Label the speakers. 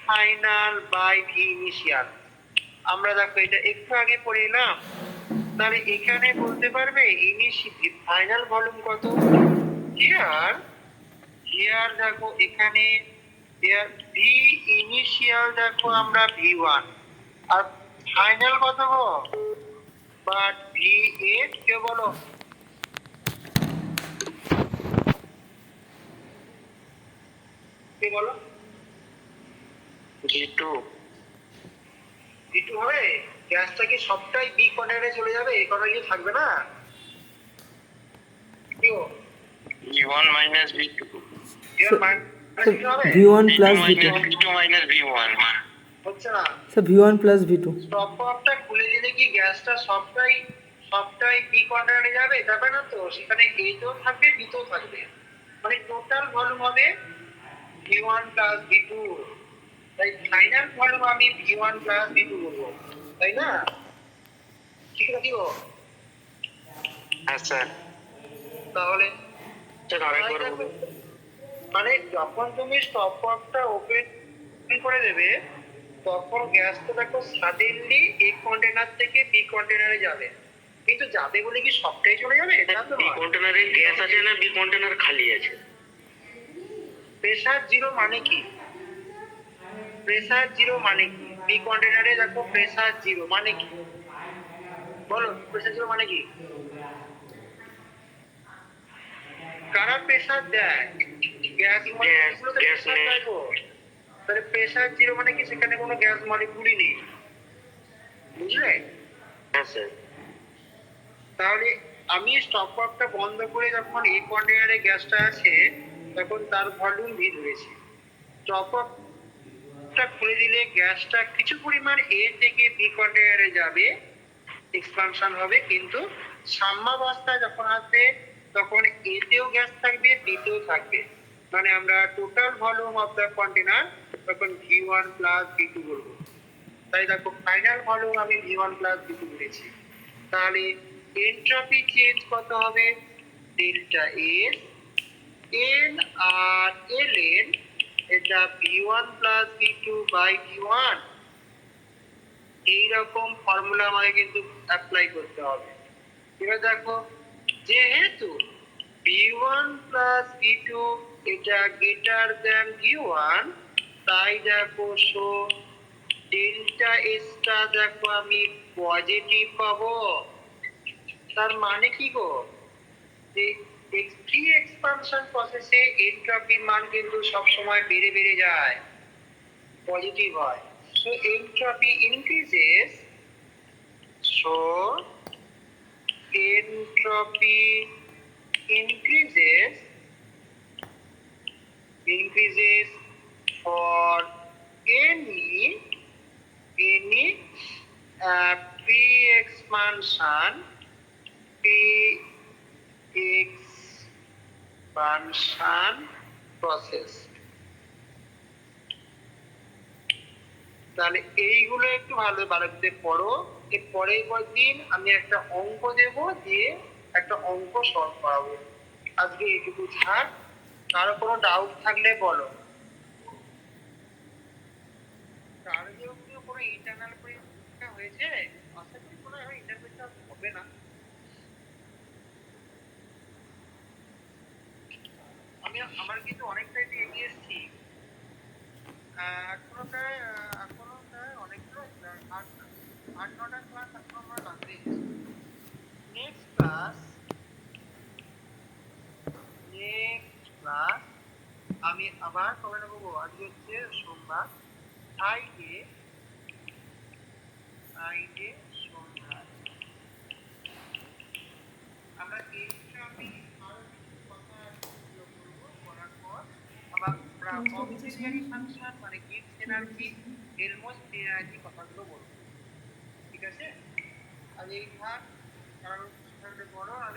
Speaker 1: Final by V initial. আমরা দেখো এটা একটু আগে পড়ে এলাম, তাহলে এখানে বলতে পারবে ফাইনাল ভলিউম কত? হিয়ার দেখো এখানে ভি ইনিশিয়াল দেখো আমরা V1 আর ফাইনাল কত গো? বাট V8 কে বলো? কে বলো? V2 হবে। গ্যাসটা কি সবটাই বি কর্নারে চলে যাবে, এ কর্নারে কি থাকবে না? কি গো? V1 minus V2
Speaker 2: V1 plus V2
Speaker 1: minus V1 হচ্ছে না
Speaker 2: sir V1 plus V2
Speaker 1: stop পাম্পটা খুলে দিলে কি গ্যাসটা সবটাই বি কর্নারে যাবে? যাবে না তো, সেখানে এ তেও থাকবে বি তেও থাকবে, মানে টোটাল ভলিউম হবে V1 plus V2। তাই ফাইনাল ভলিউম আমি V1 plus V2 বলবো, তাই না? ঠিক আছে গো? হ্যাঁ স্যার। তাহলে মানে যখন তুমি স্টপ পাম্পটা ওপেন করে দেবে তখন গ্যাসটা দেখো সাডেনলি এ কন্টেনার থেকে বি কন্টেনারে যাবে, কিন্তু যাবে বলে কি সবটাই চলে যাবে? এটা তো বি কন্টেনারে গ্যাস আছে না বি কন্টেনার খালি আছে? প্রেসার জিরো মানে কি? প্রেসার জিরো মানে কি? বি কন্টেনারে দেখো প্রেসার জিরো মানে কি বলো? প্রেসার জিরো মানে কি? কারা প্রেসার দেয়? গ্যাস মলিকুলগুলো তো প্রেসার দেয় গো। তাহলে প্রেসার জিরো মানে কি সেখানে কোনো গ্যাস মলিকুলই নেই, বুঝলে? হ্যাঁ স্যার। তাহলে আমি স্টপ পাম্পটা বন্ধ করে যখন এই কন্টেনারে গ্যাসটা আছে তখন তার ভলিউম ভি ধরেছি। স্টপ পাম্পটা খুলে দিলে গ্যাসটা কিছু পরিমাণ এ থেকে বি কন্টেনারে যাবে, এক্সপানশন হবে, কিন্তু সাম্যাবস্থায় যখন আসবে তখন এতেও গ্যাস থাকবে বিতেও থাকবে, মানে আমরা total volume of the container তখন V1 plus V2 বলবো। তাই দেখো ফাইনাল ভলিউম আমি V1 plus V2 বলেছি। তাহলে এনট্রপি চেঞ্জ কত হবে? ডেল্টা এস এন আর এল এন, এটা V1 plus V2 by V1। এইরকম ফর্মুলা আমাকে কিন্তু অ্যাপ্লাই করতে হবে। এবার দেখো যেহেতু V1 plus V2 এটা গ্রেটার দ্যান V1, তাই দেখো সো ডেল্টা এসটা দেখো আমি পজিটিভ পাবো। তার মানে কি গো? যে ফ্রি এক্সপানশন প্রসেসে এনট্রপির মান কিন্তু সব সময় বেড়ে বেড়ে যায়, পজিটিভ হয়। So entropy increases, so entropy increases for any pre-expansion process। তাহলে এইগুলো একটু ভালো করে পড়ো। এর পরের দিন আমি একটা অঙ্ক দেব, দিয়ে একটা অঙ্ক সলভ করাবো। আজকে এইটুকু থাক, কারো কোনো ডাউট থাকলে বলো। কারো যেহেতু কোনো ইন্টারনাল পরীক্ষা হয়েছে, আশা করি কোনো ইন্টারভিউটা হবে না। আমার কিন্তু অনেকটাই এগিয়ে এসেছি, এখনো প্রায় অনেকগুলো 8-9টা ক্লাস এখনো আমার বাকি। নেক্সট ক্লাস আমি আবার কবে নেবো? আজকে হচ্ছে সোমবার, ফ্রাইডে সন্ধ্যা আমরা আমি আরো কিছু কথা বলবো, করার পর আবার আমরা অক্সিলিয়ারি ফাংশন মানে গিভস এনার্জি, এলমোস্ট এনার্জি কথাগুলো বলবো, ঠিক আছে? আর এই ভাগ কারণ বড় আর